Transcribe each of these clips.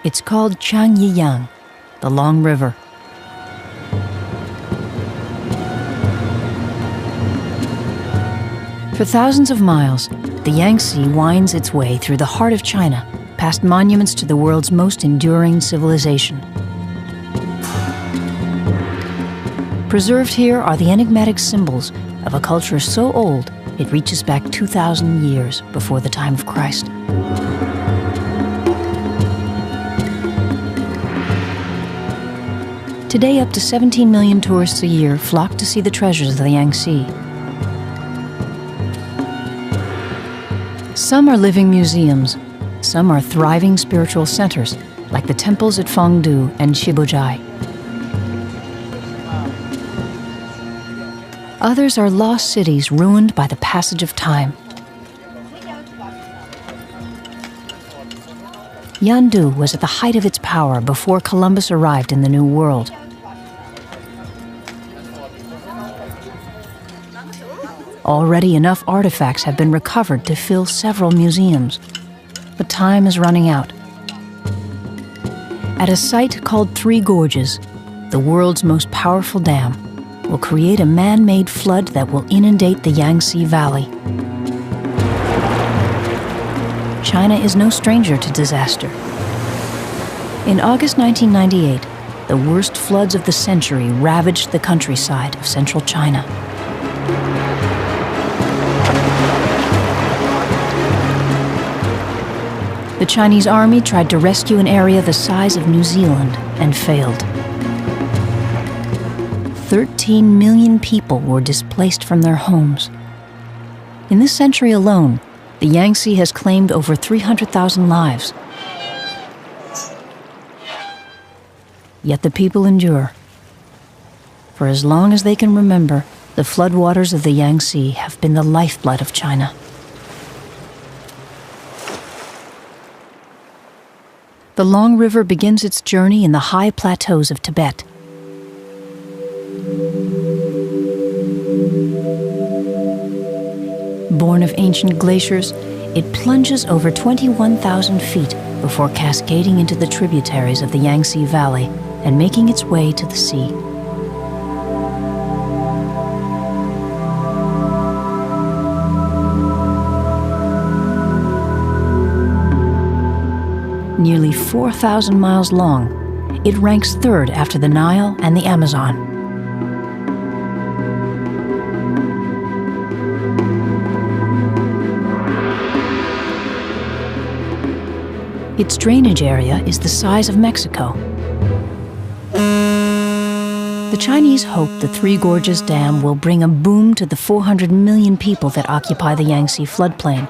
It's called Changyiyang, the Long River. For thousands of miles, the Yangtze winds its way through the heart of China, past monuments to the world's most enduring civilization. Preserved here are the enigmatic symbols of a culture so old it reaches back 2,000 years before the time of Christ. Today, up to 17 million tourists a year flock to see the treasures of the Yangtze. Some are living museums. Some are thriving spiritual centers, like the temples at Fengdu and Shibuzhai. Others are lost cities ruined by the passage of time. Yandu was at the height of its power before Columbus arrived in the New World. Already enough artifacts have been recovered to fill several museums, but time is running out. At a site called Three Gorges, the world's most powerful dam will create a man-made flood that will inundate the Yangtze Valley. China is no stranger to disaster. In August 1998, the worst floods of the century ravaged the countryside of central China. The Chinese army tried to rescue an area the size of New Zealand and failed. 13 million people were displaced from their homes. In this century alone, the Yangtze has claimed over 300,000 lives. Yet the people endure. For as long as they can remember, the floodwaters of the Yangtze have been the lifeblood of China. The Long River begins its journey in the high plateaus of Tibet. Born of ancient glaciers, it plunges over 21,000 feet before cascading into the tributaries of the Yangtze Valley and making its way to the sea. Nearly 4,000 miles long, it ranks third after the Nile and the Amazon. Its drainage area is the size of Mexico. The Chinese hope the Three Gorges Dam will bring a boom to the 400 million people that occupy the Yangtze floodplain.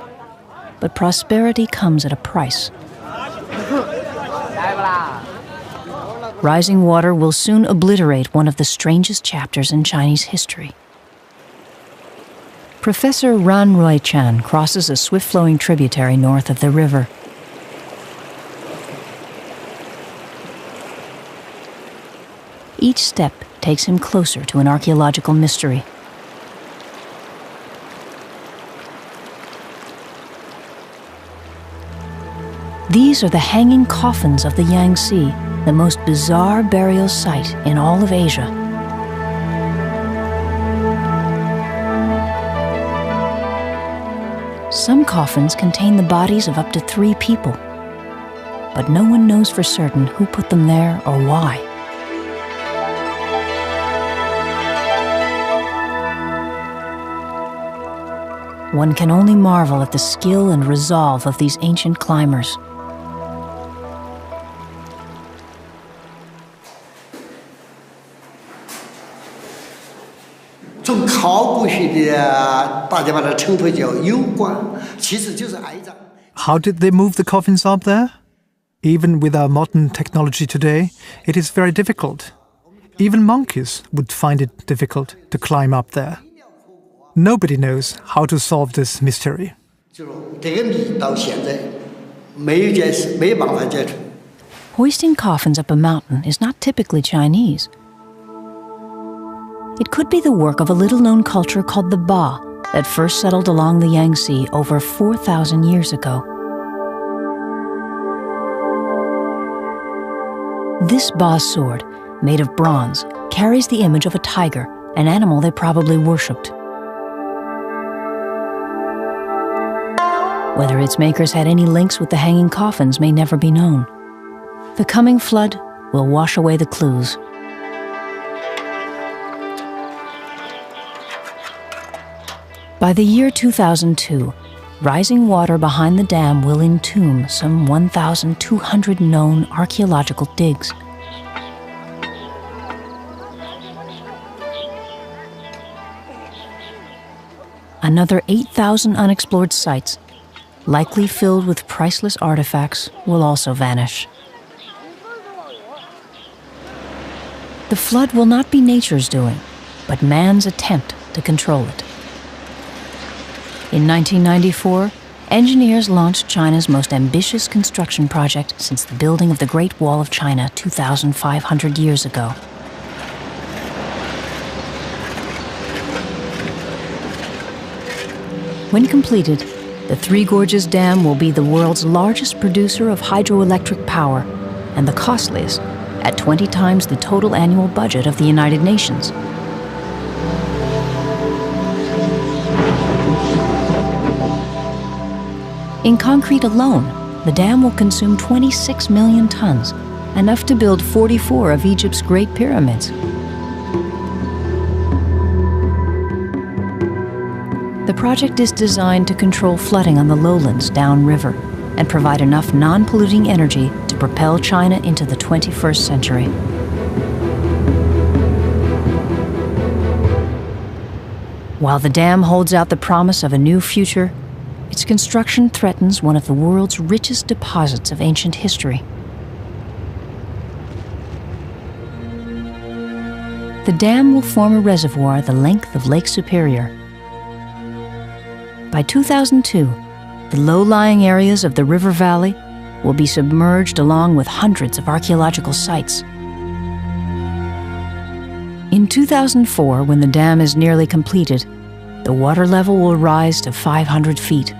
But prosperity comes at a price. Rising water will soon obliterate one of the strangest chapters in Chinese history. Professor Ran Ruichan crosses a swift-flowing tributary north of the river. Each step takes him closer to an archaeological mystery. These are the hanging coffins of the Yangtze, the most bizarre burial site in all of Asia. Some coffins contain the bodies of up to 3 people, but no one knows for certain who put them there or why. One can only marvel at the skill and resolve of these ancient climbers. How did they move the coffins up there? Even with our modern technology today, it is very difficult. Even monkeys would find it difficult to climb up there. Nobody knows how to solve this mystery. Hoisting coffins up a mountain is not typically Chinese. It could be the work of a little-known culture called the Ba that first settled along the Yangtze over 4,000 years ago. This Ba's sword, made of bronze, carries the image of a tiger, an animal they probably worshipped. Whether its makers had any links with the hanging coffins may never be known. The coming flood will wash away the clues. By the year 2002, rising water behind the dam will entomb some 1,200 known archaeological digs. Another 8,000 unexplored sites, likely filled with priceless artifacts, will also vanish. The flood will not be nature's doing, but man's attempt to control it. In 1994, engineers launched China's most ambitious construction project since the building of the Great Wall of China 2,500 years ago. When completed, the Three Gorges Dam will be the world's largest producer of hydroelectric power and the costliest, at 20 times the total annual budget of the United Nations. In concrete alone, the dam will consume 26 million tons, enough to build 44 of Egypt's Great Pyramids. The project is designed to control flooding on the lowlands downriver and provide enough non-polluting energy to propel China into the 21st century. While the dam holds out the promise of a new future, its construction threatens one of the world's richest deposits of ancient history. The dam will form a reservoir the length of Lake Superior. By 2002, the low-lying areas of the river valley will be submerged along with hundreds of archaeological sites. In 2004, when the dam is nearly completed, the water level will rise to 500 feet.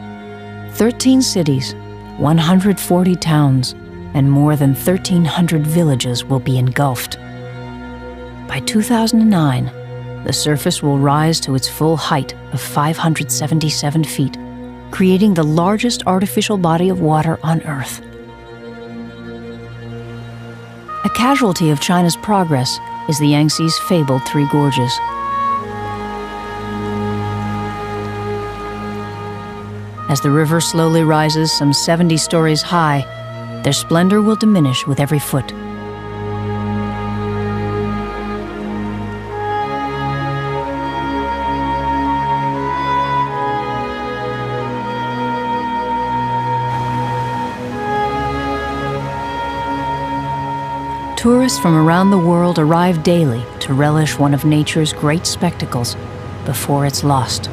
13 cities, 140 towns, and more than 1,300 villages will be engulfed. By 2009, the surface will rise to its full height of 577 feet, creating the largest artificial body of water on Earth. A casualty of China's progress is the Yangtze's fabled Three Gorges. As the river slowly rises some 70 stories high, their splendor will diminish with every foot. Tourists from around the world arrive daily to relish one of nature's great spectacles before it's lost.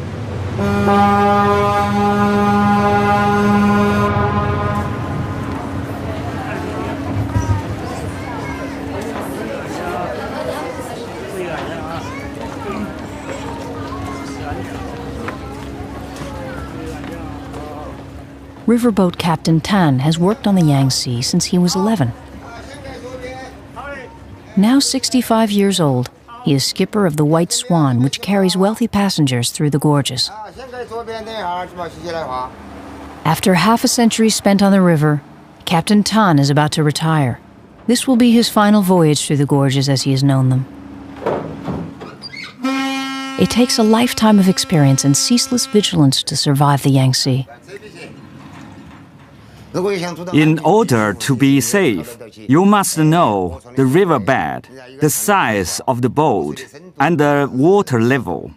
Riverboat Captain Tan has worked on the Yangtze since he was 11. Now 65 years old, he is skipper of the White Swan, which carries wealthy passengers through the gorges. After half a century spent on the river, Captain Tan is about to retire. This will be his final voyage through the gorges as he has known them. It takes a lifetime of experience and ceaseless vigilance to survive the Yangtze. In order to be safe, you must know the riverbed, the size of the boat, and the water level.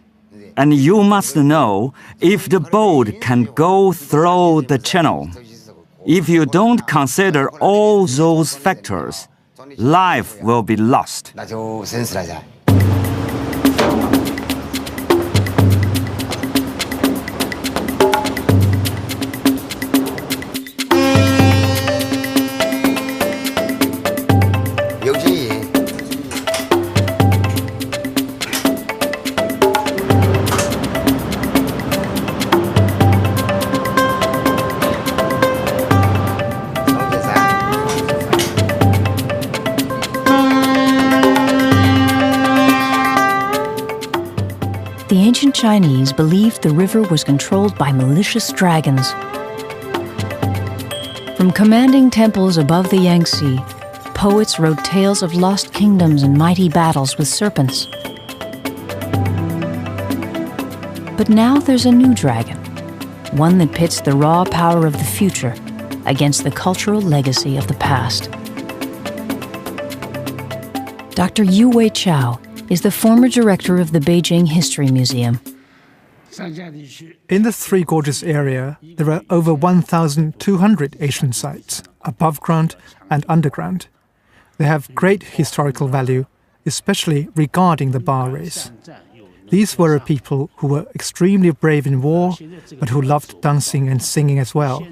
And you must know if the boat can go through the channel. If you don't consider all those factors, life will be lost. ancient Chinese believed the river was controlled by malicious dragons. From commanding temples above the Yangtze, poets wrote tales of lost kingdoms and mighty battles with serpents. But now there's a new dragon, one that pits the raw power of the future against the cultural legacy of the past. Dr. Yu Wei-Chao is the former director of the Beijing History Museum. In the Three Gorges area, there are over 1,200 ancient sites, above ground and underground. They have great historical value, especially regarding the bar race. These were a people who were extremely brave in war, but who loved dancing and singing as well.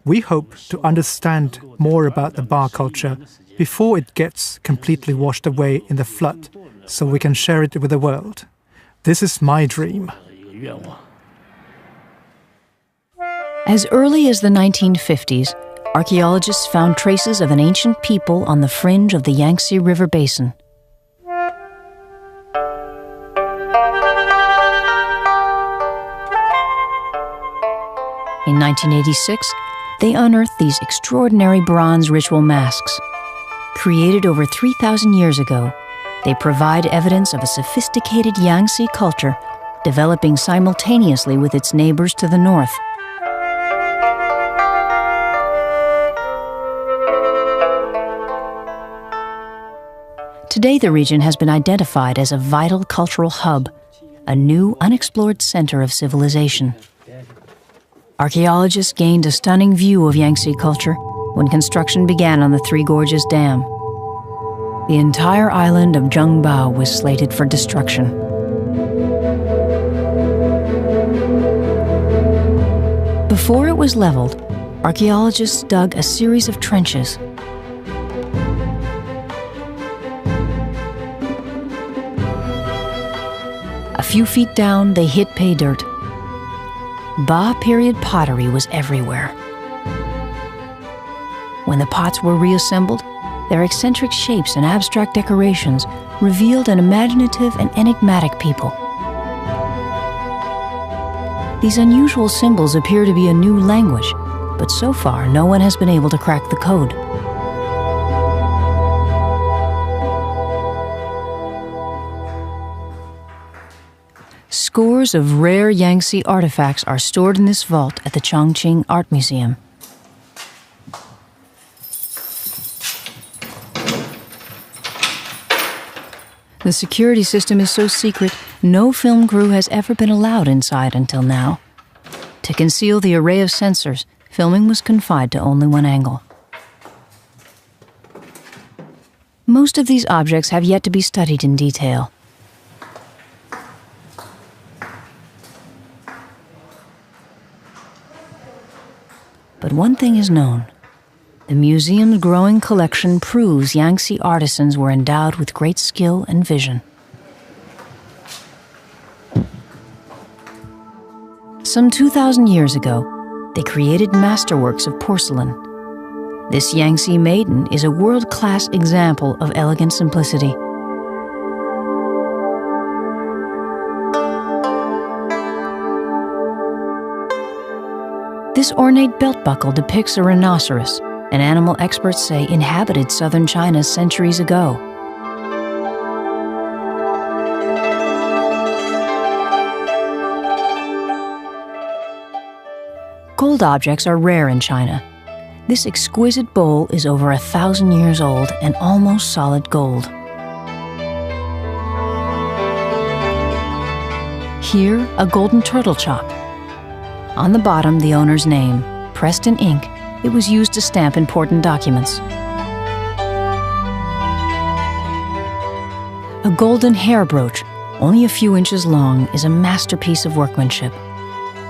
We hope to understand more about the bar culture before it gets completely washed away in the flood, so we can share it with the world. This is my dream. As early as the 1950s, archaeologists found traces of an ancient people on the fringe of the Yangtze River basin. In 1986, they unearthed these extraordinary bronze ritual masks. Created over 3,000 years ago, they provide evidence of a sophisticated Yangtze culture developing simultaneously with its neighbors to the north. Today, the region has been identified as a vital cultural hub, a new unexplored center of civilization. Archaeologists gained a stunning view of Yangtze culture when construction began on the Three Gorges Dam. The entire island of Zhengbao was slated for destruction. Before it was leveled, archaeologists dug a series of trenches. A few feet down, they hit pay dirt. Ba period pottery was everywhere. When the pots were reassembled, their eccentric shapes and abstract decorations revealed an imaginative and enigmatic people. These unusual symbols appear to be a new language, but so far no one has been able to crack the code. Scores of rare Yangtze artifacts are stored in this vault at the Chongqing Art Museum. The security system is so secret, no film crew has ever been allowed inside until now. To conceal the array of sensors, filming was confined to only one angle. Most of these objects have yet to be studied in detail. But one thing is known. The museum's growing collection proves Yangtze artisans were endowed with great skill and vision. Some 2,000 years ago, they created masterworks of porcelain. This Yangtze maiden is a world-class example of elegant simplicity. This ornate belt buckle depicts a rhinoceros, an animal experts say inhabited southern China centuries ago. Gold objects are rare in China. This exquisite bowl is over 1,000 years old and almost solid gold. Here, a golden turtle chop. On the bottom, the owner's name, pressed in ink. It was used to stamp important documents. A golden hair brooch, only a few inches long, is a masterpiece of workmanship.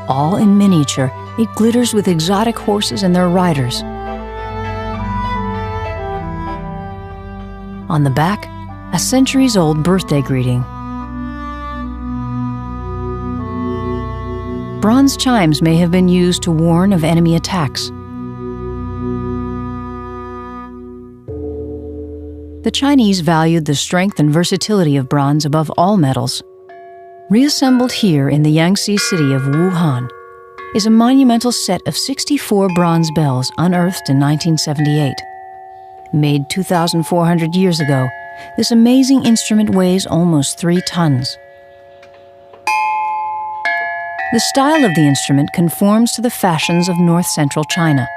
All in miniature, it glitters with exotic horses and their riders. On the back, a centuries-old birthday greeting. Bronze chimes may have been used to warn of enemy attacks. The Chinese valued the strength and versatility of bronze above all metals. Reassembled here in the Yangtze city of Wuhan is a monumental set of 64 bronze bells unearthed in 1978. Made 2,400 years ago, this amazing instrument weighs almost 3 tons. The style of the instrument conforms to the fashions of north-central China.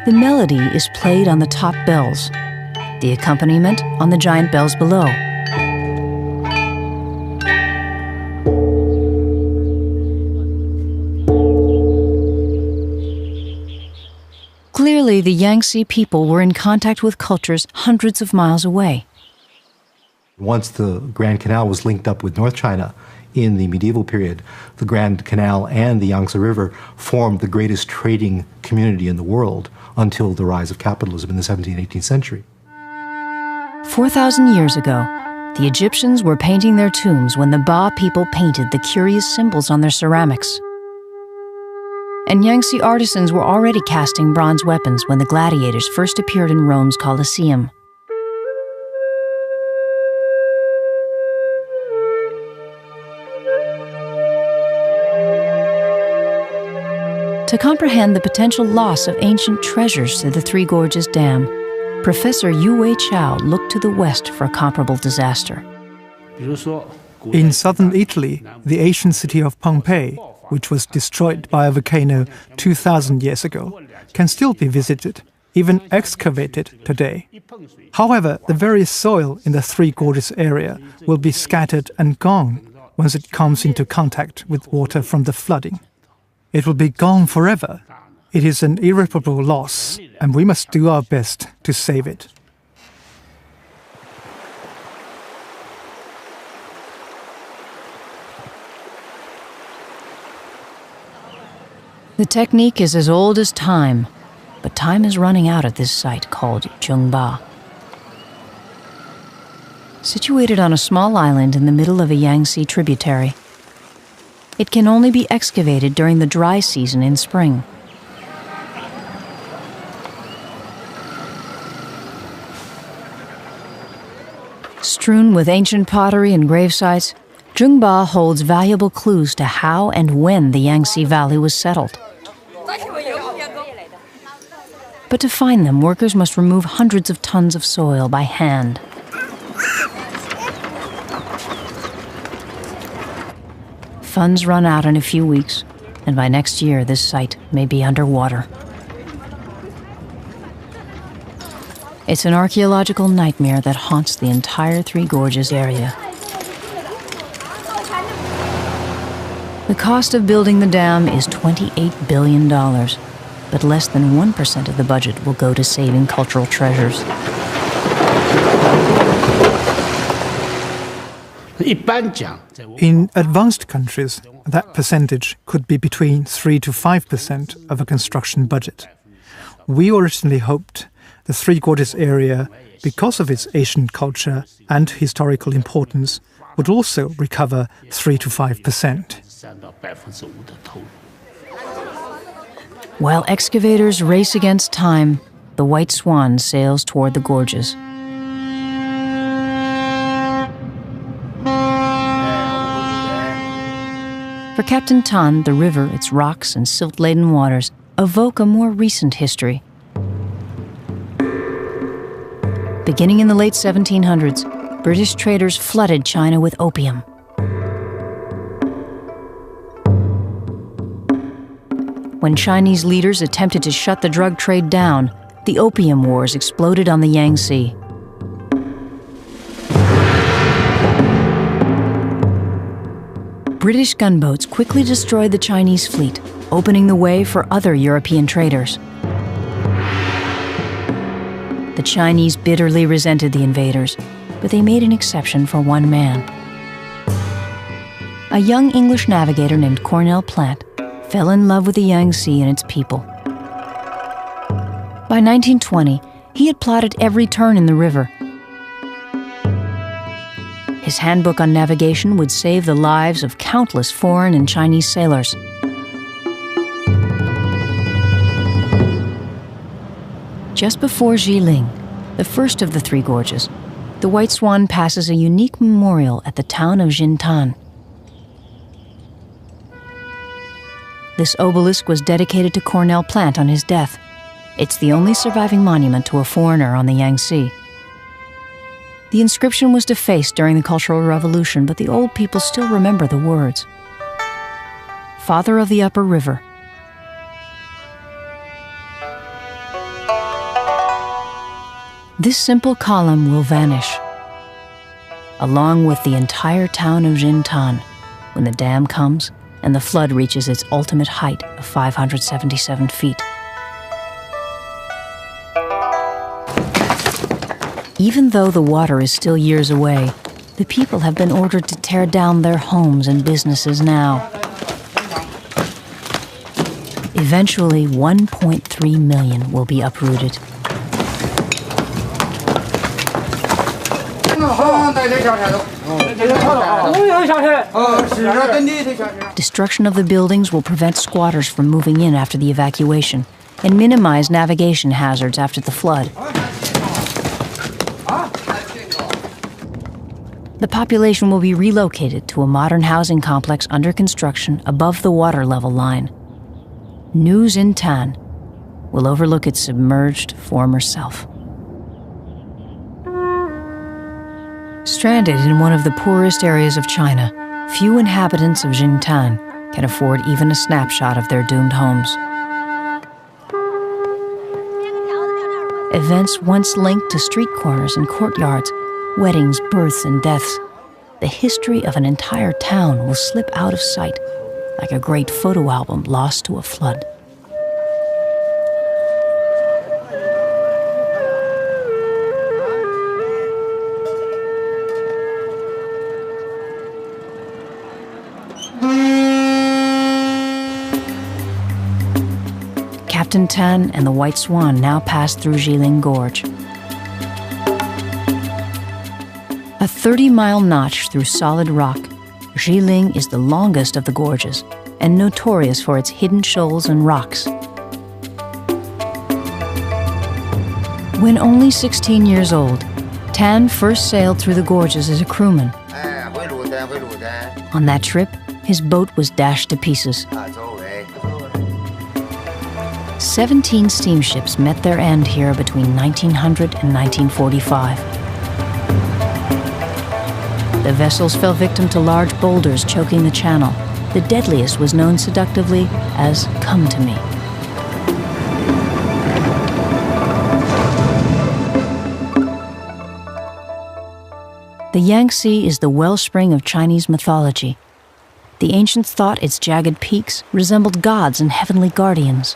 The melody is played on the top bells, the accompaniment on the giant bells below. Clearly, the Yangtze people were in contact with cultures hundreds of miles away. Once the Grand Canal was linked up with North China in the medieval period, the Grand Canal and the Yangtze River formed the greatest trading community in the world until the rise of capitalism in the 17th and 18th century. 4,000 years ago, the Egyptians were painting their tombs when the Ba people painted the curious symbols on their ceramics. And Yangtze artisans were already casting bronze weapons when the gladiators first appeared in Rome's Colosseum. To comprehend the potential loss of ancient treasures to the Three Gorges Dam, Professor Yu-Wei Chao looked to the west for a comparable disaster. In southern Italy, the ancient city of Pompeii, which was destroyed by a volcano 2,000 years ago, can still be visited, even excavated today. However, the very soil in the Three Gorges area will be scattered and gone once it comes into contact with water from the flooding. It will be gone forever. It is an irreparable loss, and we must do our best to save it. The technique is as old as time, but time is running out at this site called Zhengba. Situated on a small island in the middle of a Yangtze tributary, it can only be excavated during the dry season in spring. Strewn with ancient pottery and grave sites, Zhengba holds valuable clues to how and when the Yangtze Valley was settled. But to find them, workers must remove hundreds of tons of soil by hand. Funds run out in a few weeks, and by next year this site may be underwater. It's an archaeological nightmare that haunts the entire Three Gorges area. The cost of building the dam is $28 billion, but less than 1% of the budget will go to saving cultural treasures. In advanced countries, that percentage could be between 3 to 5% of a construction budget. We originally hoped the Three Gorges area, because of its ancient culture and historical importance, would also recover 3 to 5%. While excavators race against time, the White Swan sails toward the gorges. For Captain Tan, the river, its rocks and silt-laden waters evoke a more recent history. Beginning in the late 1700s, British traders flooded China with opium. When Chinese leaders attempted to shut the drug trade down, the Opium Wars exploded on the Yangtze. British gunboats quickly destroyed the Chinese fleet, opening the way for other European traders. The Chinese bitterly resented the invaders, but they made an exception for one man. A young English navigator named Cornell Plant fell in love with the Yangtze and its people. By 1920, he had plotted every turn in the river. His handbook on navigation would save the lives of countless foreign and Chinese sailors. Just before Jiling, the first of the three gorges, the White Swan passes a unique memorial at the town of Jintan. This obelisk was dedicated to Cornell Plant on his death. It's the only surviving monument to a foreigner on the Yangtze. The inscription was defaced during the Cultural Revolution, but the old people still remember the words. Father of the Upper River. This simple column will vanish, along with the entire town of Jintan, when the dam comes and the flood reaches its ultimate height of 577 feet. Even though the water is still years away, the people have been ordered to tear down their homes and businesses now. Eventually, 1.3 million will be uprooted. Destruction of the buildings will prevent squatters from moving in after the evacuation and minimize navigation hazards after the flood. The population will be relocated to a modern housing complex under construction above the water level line. New Jintan will overlook its submerged former self. Stranded in one of the poorest areas of China, few inhabitants of Jintan can afford even a snapshot of their doomed homes. Events once linked to street corners and courtyards, weddings, births, and deaths, the history of an entire town will slip out of sight like a great photo album lost to a flood. Captain Tan and the White Swan now pass through Jiling Gorge. A 30-mile notch through solid rock, Jiling is the longest of the gorges and notorious for its hidden shoals and rocks. When only 16 years old, Tan first sailed through the gorges as a crewman. On that trip, his boat was dashed to pieces. 17 steamships met their end here between 1900 and 1945. The vessels fell victim to large boulders choking the channel. The deadliest was known seductively as "Come to Me." The Yangtze is the wellspring of Chinese mythology. The ancients thought its jagged peaks resembled gods and heavenly guardians.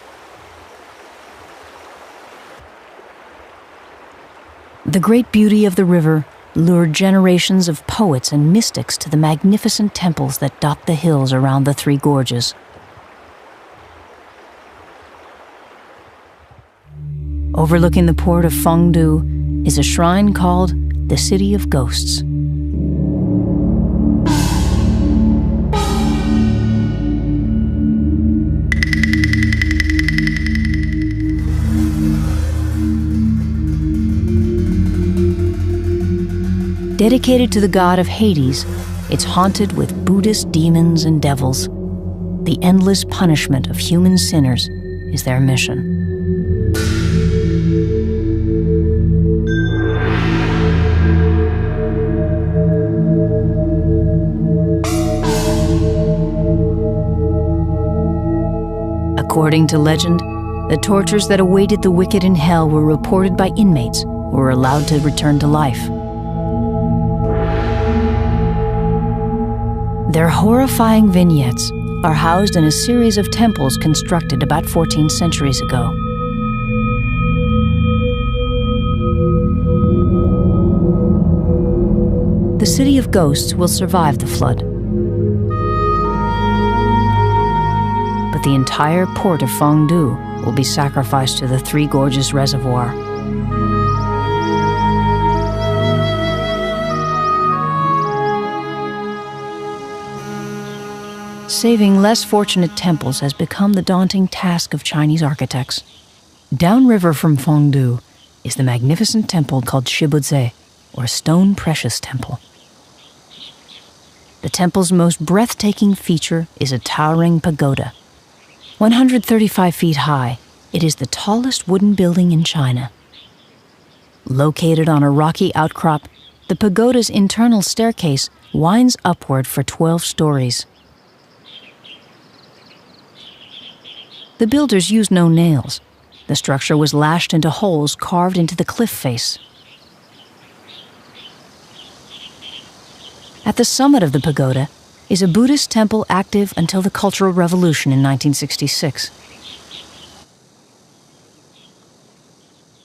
The great beauty of the river lured generations of poets and mystics to the magnificent temples that dot the hills around the three gorges. Overlooking the port of Fengdu is a shrine called the City of Ghosts. Dedicated to the god of Hades, it's haunted with Buddhist demons and devils. The endless punishment of human sinners is their mission. According to legend, the tortures that awaited the wicked in hell were reported by inmates who were allowed to return to life. Their horrifying vignettes are housed in a series of temples constructed about 14 centuries ago. The City of Ghosts will survive the flood, but the entire port of Fengdu will be sacrificed to the Three Gorges Reservoir. Saving less fortunate temples has become the daunting task of Chinese architects. Downriver from Fengdu is the magnificent temple called Shibuze, or Stone Precious Temple. The temple's most breathtaking feature is a towering pagoda. 135 feet high, it is the tallest wooden building in China. Located on a rocky outcrop, the pagoda's internal staircase winds upward for 12 stories. The builders used no nails. The structure was lashed into holes carved into the cliff face. At the summit of the pagoda is a Buddhist temple active until the Cultural Revolution in 1966.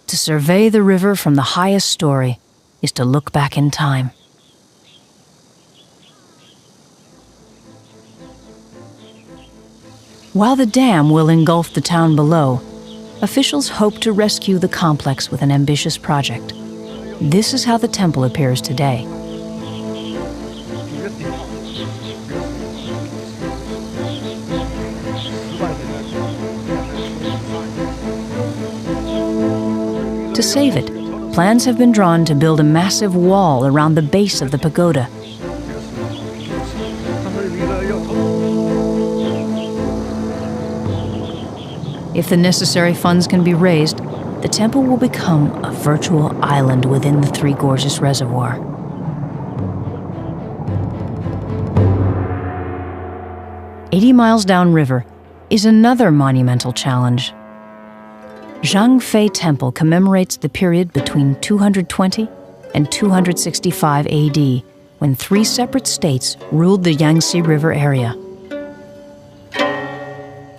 To survey the river from the highest story is to look back in time. While the dam will engulf the town below, officials hope to rescue the complex with an ambitious project. This is how the temple appears today. To save it, plans have been drawn to build a massive wall around the base of the pagoda. If the necessary funds can be raised, the temple will become a virtual island within the Three Gorges Reservoir. "80 miles downriver is another monumental challenge. Zhangfei Temple commemorates the period between 220 and 265 AD, when 3 separate states ruled the Yangtze River area.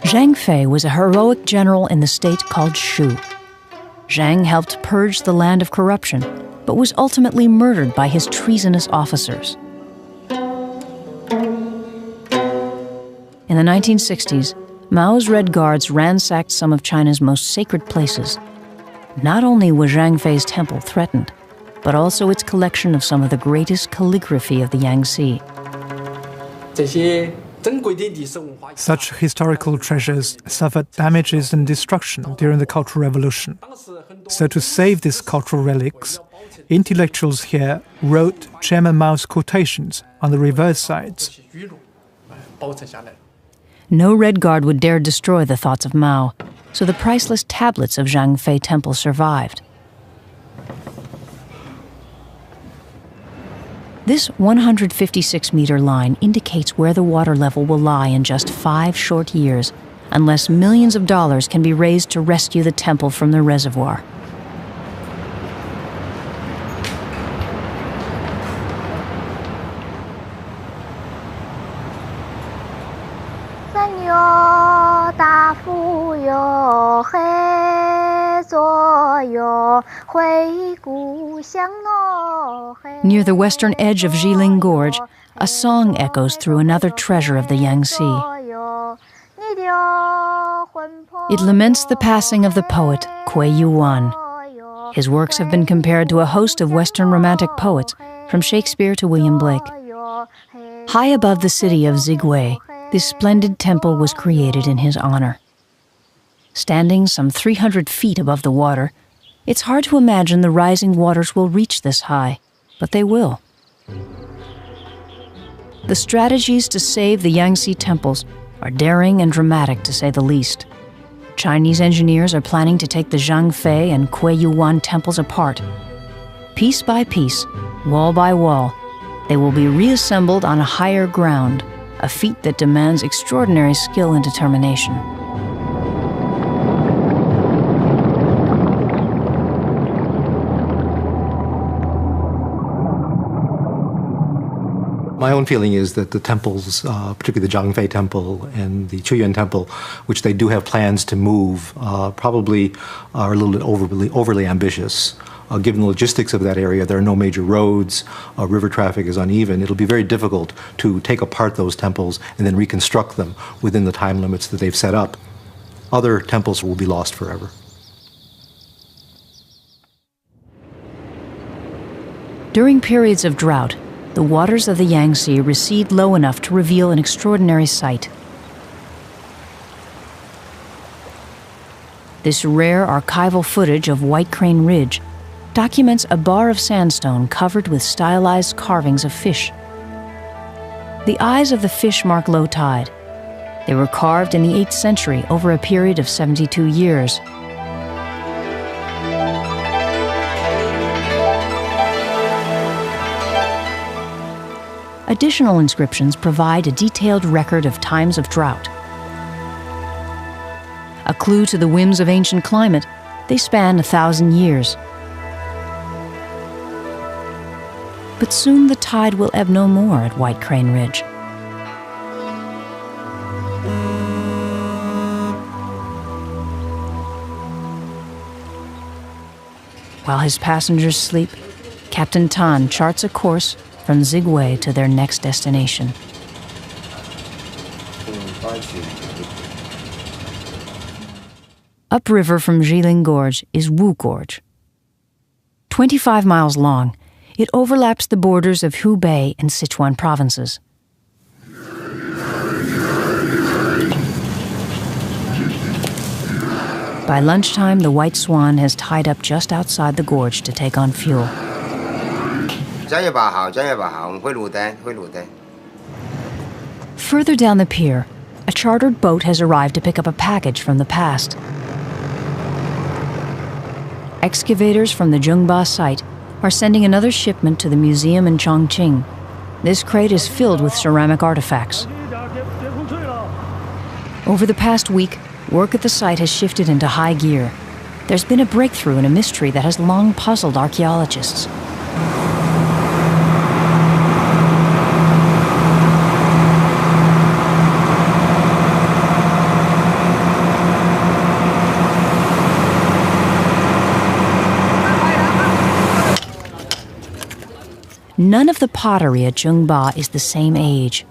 Zhang Fei was a heroic general in the state called Shu. Zhang helped purge the land of corruption, but was ultimately murdered by his treasonous officers. In the 1960s, Mao's Red Guards ransacked some of China's most sacred places. Not only was Zhang Fei's temple threatened, but also its collection of some of the greatest calligraphy of the Yangtze. Such historical treasures suffered damages and destruction during the Cultural Revolution. So to save these cultural relics, intellectuals here wrote Chairman Mao's quotations on the reverse sides. No Red Guard would dare destroy the thoughts of Mao, so the priceless tablets of Zhang Fei Temple survived. This 156-meter line indicates where the water level will lie in just 5 short years, unless millions of dollars can be raised to rescue the temple from the reservoir. Near the western edge of Jiling Gorge, a song echoes through another treasure of the Yangtze. It laments the passing of the poet Kuei Yuan. His works have been compared to a host of Western Romantic poets, from Shakespeare to William Blake. High above the city of Zigwei, this splendid temple was created in his honor. Standing some 300 feet above the water, it's hard to imagine the rising waters will reach this high, but they will. The strategies to save the Yangtze temples are daring and dramatic, to say the least. Chinese engineers are planning to take the Zhang Fei and Kuei Yuan temples apart. Piece by piece, wall by wall, they will be reassembled on a higher ground, a feat that demands extraordinary skill and determination. My own feeling is that the temples, particularly the Zhangfei Temple and the Chuyuan Temple, which they do have plans to move, probably are a little bit overly ambitious. Given the logistics of that area, there are no major roads, river traffic is uneven. It'll be very difficult to take apart those temples and then reconstruct them within the time limits that they've set up. Other temples will be lost forever. During periods of drought, the waters of the Yangtze recede low enough to reveal an extraordinary sight. This rare archival footage of White Crane Ridge documents a bar of sandstone covered with stylized carvings of fish. The eyes of the fish mark low tide. They were carved in the 8th century over a period of 72 years. Additional inscriptions provide a detailed record of times of drought. A clue to the whims of ancient climate, they span 1,000 years. But soon the tide will ebb no more at White Crane Ridge. While his passengers sleep, Captain Tan charts a course from Zigway to their next destination. Upriver from Jilin Gorge is Wu Gorge. 25 miles long, it overlaps the borders of Hubei and Sichuan provinces. By lunchtime, the White Swan has tied up just outside the gorge to take on fuel. Further down the pier, a chartered boat has arrived to pick up a package from the past. Excavators from the Zhengba site are sending another shipment to the museum in Chongqing. This crate is filled with ceramic artifacts. Over the past week, work at the site has shifted into high gear. There's been a breakthrough in a mystery that has long puzzled archaeologists. None of the pottery at Zhengba is the same age.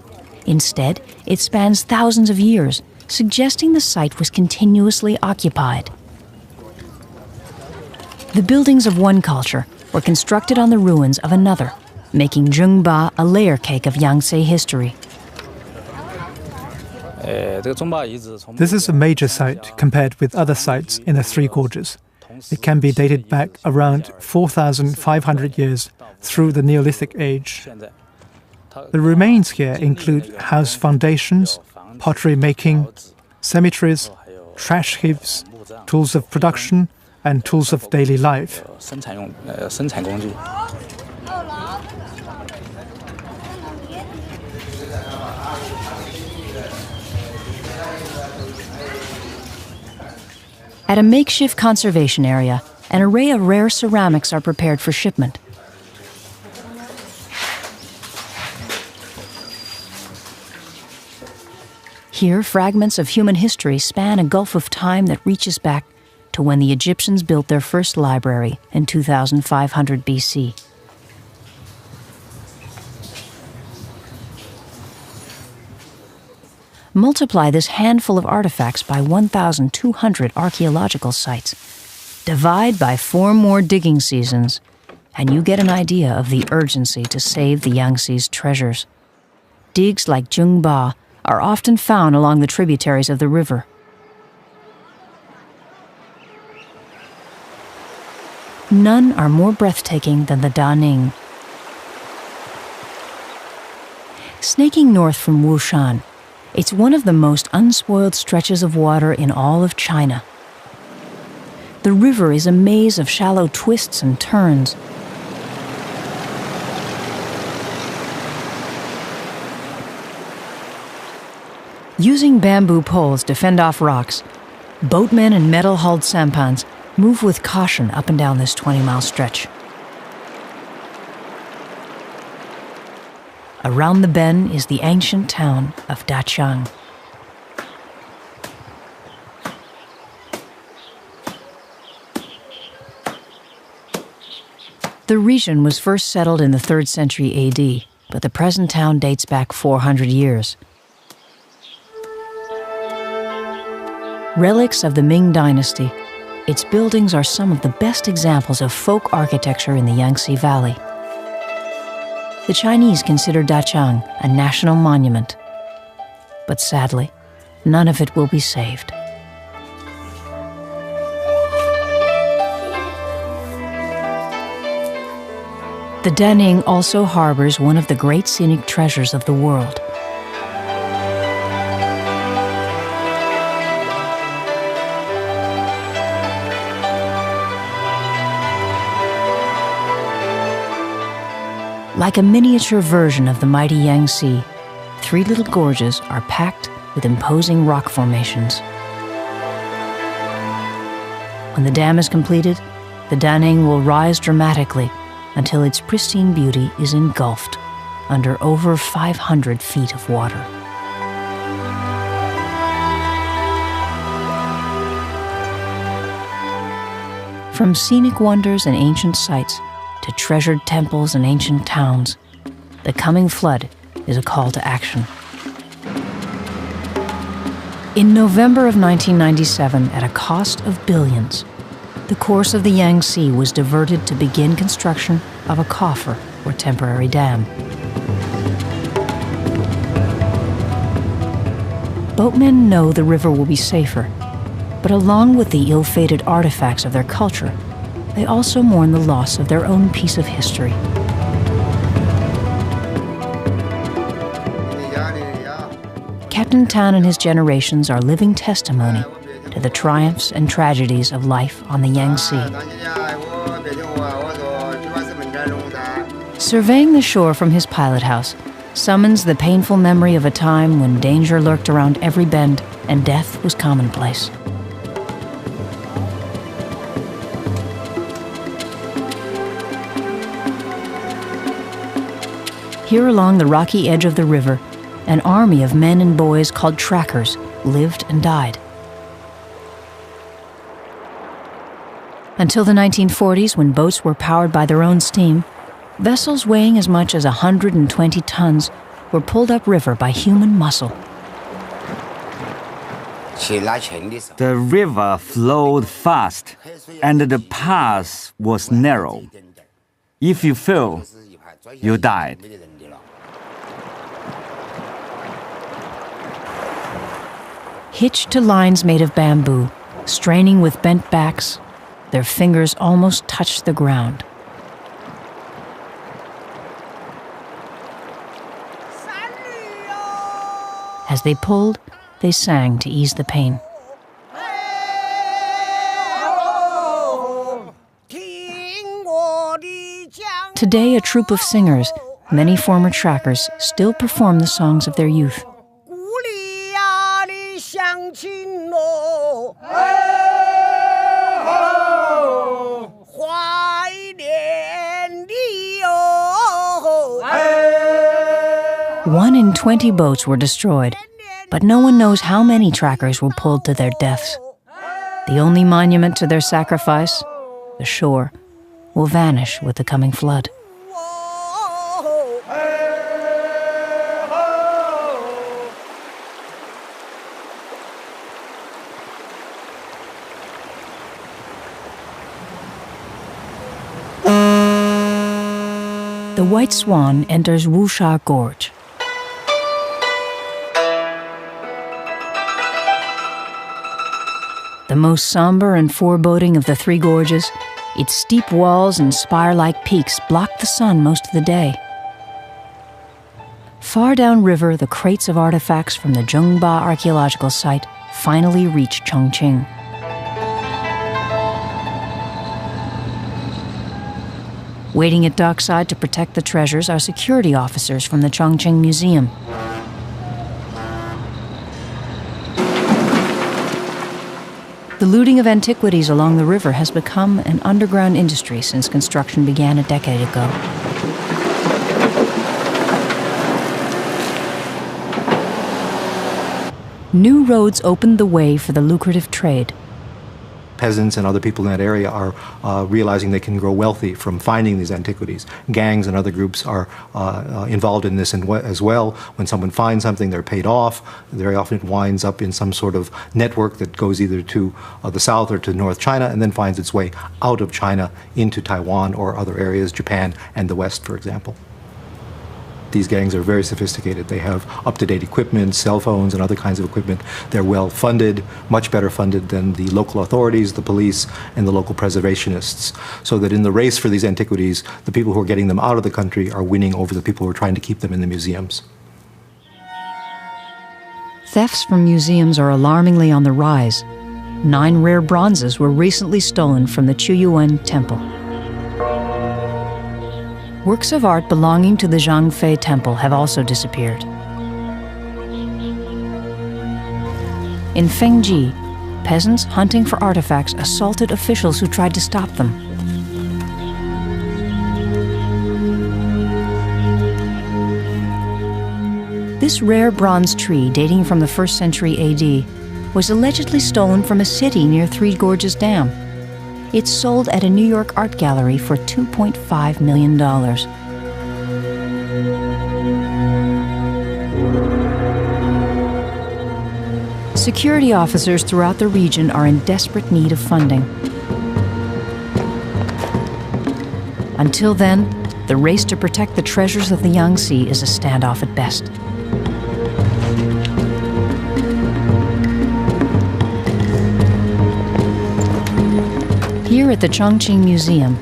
Instead, it spans thousands of years, suggesting the site was continuously occupied. The buildings of one culture were constructed on the ruins of another, making Zhengba a layer cake of Yangtze history. This is a major site compared with other sites in the Three Gorges. It can be dated back around 4,500 years through the Neolithic age. The remains here include house foundations, pottery making, cemeteries, trash heaps, tools of production, and tools of daily life. At a makeshift conservation area, an array of rare ceramics are prepared for shipment. Here, fragments of human history span a gulf of time that reaches back to when the Egyptians built their first library in 2500 BC. Multiply this handful of artifacts by 1,200 archaeological sites. Divide by 4 more digging seasons, and you get an idea of the urgency to save the Yangtze's treasures. Digs like Zhengba are often found along the tributaries of the river. None are more breathtaking than the Daning. Snaking north from Wushan, it's one of the most unspoiled stretches of water in all of China. The river is a maze of shallow twists and turns. Using bamboo poles to fend off rocks, boatmen and metal-hulled sampans move with caution up and down this 20-mile stretch. Around the bend is the ancient town of Dachang. The region was first settled in the 3rd century AD, but the present town dates back 400 years. Relics of the Ming Dynasty, its buildings are some of the best examples of folk architecture in the Yangtze Valley. The Chinese consider Dachang a national monument, but sadly, none of it will be saved. the Daning also harbors one of the great scenic treasures of the world. Like a miniature version of the mighty Yangtze, three little gorges are packed with imposing rock formations. When the dam is completed, the Daning will rise dramatically until its pristine beauty is engulfed under over 500 feet of water. From scenic wonders and ancient sites to treasured temples and ancient towns, the coming flood is a call to action. In November of 1997, at a cost of billions, the course of the Yangtze was diverted to begin construction of a coffer or temporary dam. Boatmen know the river will be safer, but along with the ill-fated artifacts of their culture, they also mourn the loss of their own piece of history. Captain Tan and his generations are living testimony to the triumphs and tragedies of life on the Yangtze. Surveying the shore from his pilot house summons the painful memory of a time when danger lurked around every bend and death was commonplace. Here along the rocky edge of the river, an army of men and boys called trackers lived and died. Until the 1940s, when boats were powered by their own steam, vessels weighing as much as 120 tons were pulled upriver by human muscle. The river flowed fast, and the path was narrow. If you fell, you died. Hitched to lines made of bamboo, straining with bent backs, their fingers almost touched the ground. As they pulled, they sang to ease the pain. Today, a troupe of singers, many former trackers, still perform the songs of their youth. One in 20 boats were destroyed, but no one knows how many trackers were pulled to their deaths. The only monument to their sacrifice, the shore, will vanish with the coming flood. The White Swan enters Wusha Gorge. The most somber and foreboding of the three gorges, its steep walls and spire-like peaks block the sun most of the day. Far downriver, the crates of artifacts from the Zhengba archaeological site finally reach Chongqing. Waiting at dockside to protect the treasures are security officers from the Chongqing Museum. The looting of antiquities along the river has become an underground industry since construction began a decade ago. New roads opened the way for the lucrative trade. Peasants and other people in that area are realizing they can grow wealthy from finding these antiquities. Gangs and other groups are involved in this as well. When someone finds something, they're paid off. Very often it winds up in some sort of network that goes either to the south or to North China and then finds its way out of China into Taiwan or other areas, Japan and the West, for example. These gangs are very sophisticated. They have up-to-date equipment, cell phones, and other kinds of equipment. They're well funded, much better funded than the local authorities, the police, and the local preservationists. So that in the race for these antiquities, the people who are getting them out of the country are winning over the people who are trying to keep them in the museums. Thefts from museums are alarmingly on the rise. 9 rare bronzes were recently stolen from the Chuyuan Temple. Works of art belonging to the Zhangfei Temple have also disappeared. In Fengji, peasants hunting for artifacts assaulted officials who tried to stop them. This rare bronze tree, dating from the 1st century AD, was allegedly stolen from a city near Three Gorges Dam. It's sold at a New York art gallery for $2.5 million. Security officers throughout the region are in desperate need of funding. Until then, the race to protect the treasures of the Yangtze is a standoff at best. Here at the Chongqing Museum,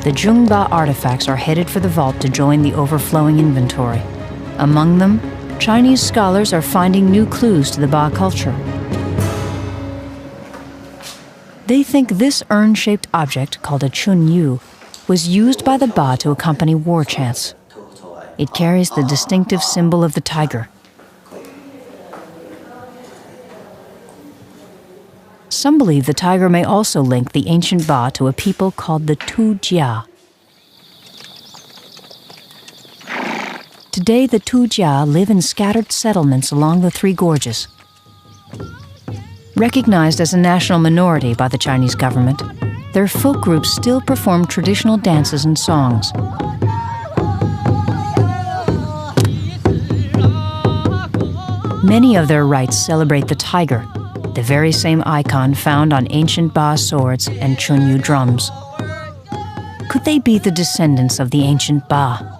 the Zhongba artifacts are headed for the vault to join the overflowing inventory. Among them, Chinese scholars are finding new clues to the Ba culture. They think this urn-shaped object, called a chunyu, was used by the Ba to accompany war chants. It carries the distinctive symbol of the tiger. Some believe the tiger may also link the ancient Ba to a people called the Tujia. Today, the Tujia live in scattered settlements along the Three Gorges. Recognized as a national minority by the Chinese government, their folk groups still perform traditional dances and songs. Many of their rites celebrate the tiger, the very same icon found on ancient Ba swords and chunyu drums. Could they be the descendants of the ancient Ba?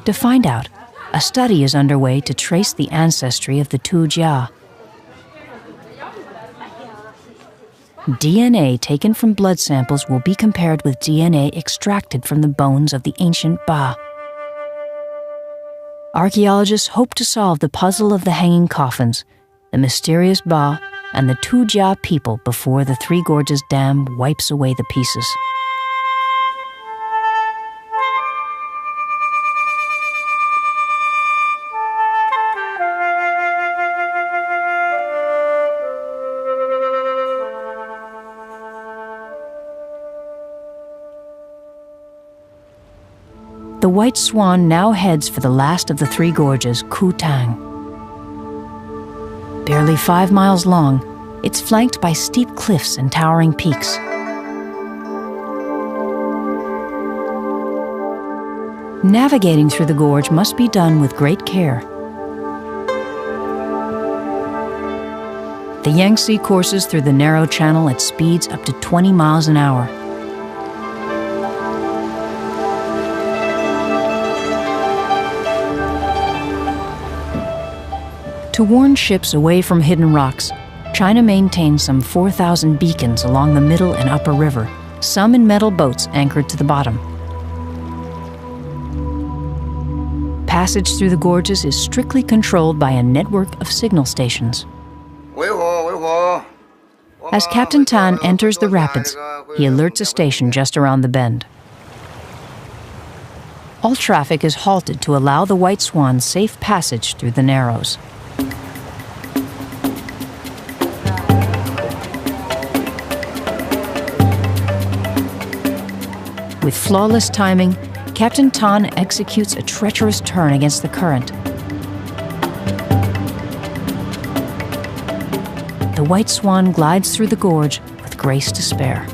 To find out, a study is underway to trace the ancestry of the Tujia. DNA taken from blood samples will be compared with DNA extracted from the bones of the ancient Ba. Archaeologists hope to solve the puzzle of the hanging coffins, the mysterious Ba, and the Tujia people before the Three Gorges Dam wipes away the pieces. The White Swan now heads for the last of the Three Gorges, Kutang. Barely 5 miles long, it's flanked by steep cliffs and towering peaks. Navigating through the gorge must be done with great care. The Yangtze courses through the narrow channel at speeds up to 20 miles an hour. To warn ships away from hidden rocks, China maintains some 4,000 beacons along the middle and upper river, some in metal boats anchored to the bottom. Passage through the gorges is strictly controlled by a network of signal stations. As Captain Tan enters the rapids, he alerts a station just around the bend. All traffic is halted to allow the White Swan safe passage through the Narrows. With flawless timing, Captain Tan executes a treacherous turn against the current. The White Swan glides through the gorge with grace to spare.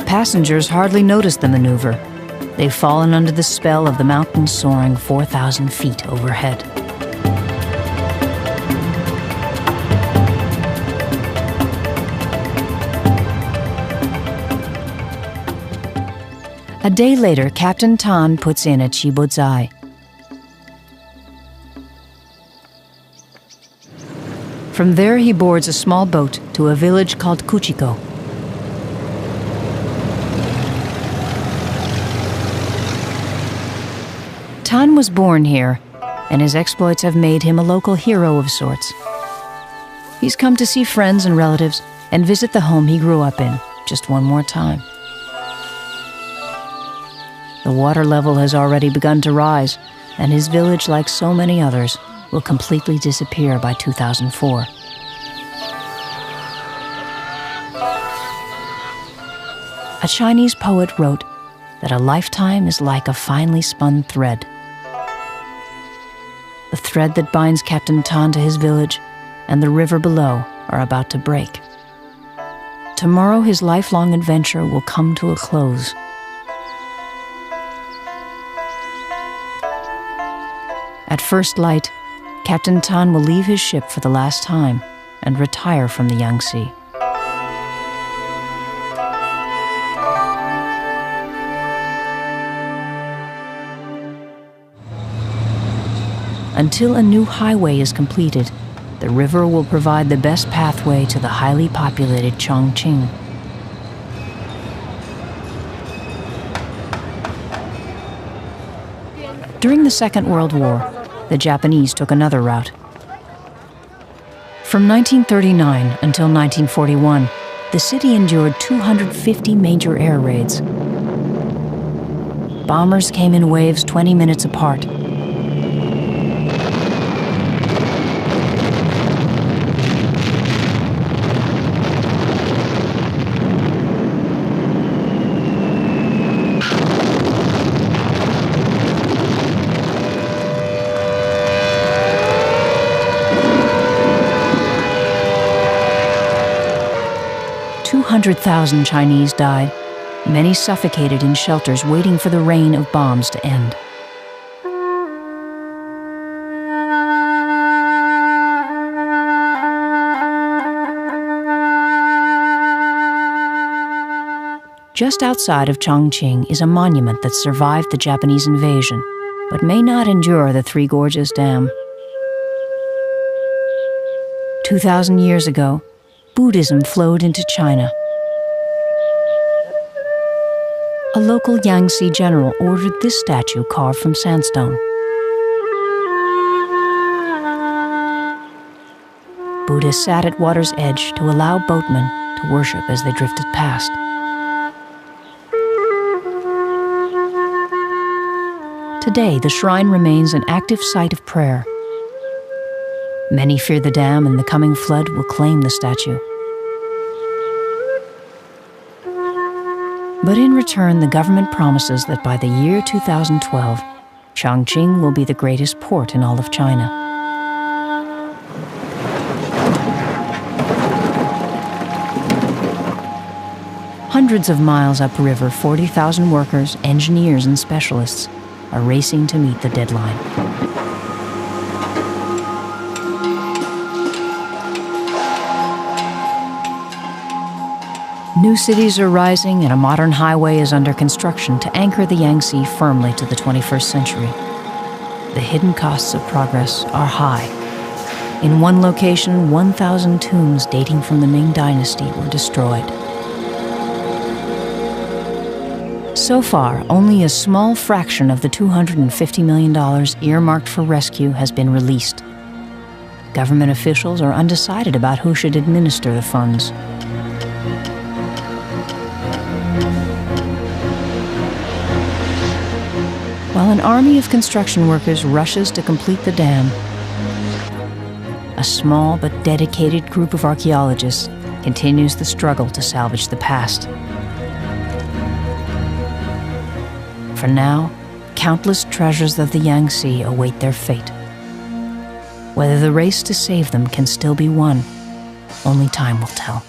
Passengers hardly notice the maneuver. They've fallen under the spell of the mountain soaring 4,000 feet overhead. A day later, Captain Tan puts in at Shibudzai. From there, he boards a small boat to a village called Kuchiko. Tan was born here, and his exploits have made him a local hero of sorts. He's come to see friends and relatives and visit the home he grew up in just one more time. The water level has already begun to rise, and his village, like so many others, will completely disappear by 2004. A Chinese poet wrote that a lifetime is like a finely spun thread. The thread that binds Captain Tan to his village and the river below are about to break. Tomorrow, his lifelong adventure will come to a close. At first light, Captain Tan will leave his ship for the last time and retire from the Yangtze. Until a new highway is completed, the river will provide the best pathway to the highly populated Chongqing. During the Second World War, the Japanese took another route. From 1939 until 1941, the city endured 250 major air raids. Bombers came in waves 20 minutes apart. "200,000 Chinese died, many suffocated in shelters waiting for the rain of bombs to end." Just outside of Chongqing is a monument that survived the Japanese invasion, but may not endure the Three Gorges Dam. 2,000 years ago, Buddhism flowed into China. A local Yangtze general ordered this statue carved from sandstone. Buddha sat at water's edge to allow boatmen to worship as they drifted past. Today, the shrine remains an active site of prayer. Many fear the dam and the coming flood will claim the statue. But in return, the government promises that by the year 2012, Chongqing will be the greatest port in all of China. Hundreds of miles upriver, 40,000 workers, engineers, and specialists are racing to meet the deadline. New cities are rising and a modern highway is under construction to anchor the Yangtze firmly to the 21st century. The hidden costs of progress are high. In one location, 1,000 tombs dating from the Ming Dynasty were destroyed. So far, only a small fraction of the $250 million earmarked for rescue has been released. Government officials are undecided about who should administer the funds. While an army of construction workers rushes to complete the dam, a small but dedicated group of archaeologists continues the struggle to salvage the past. For now, countless treasures of the Yangtze await their fate. Whether the race to save them can still be won, only time will tell.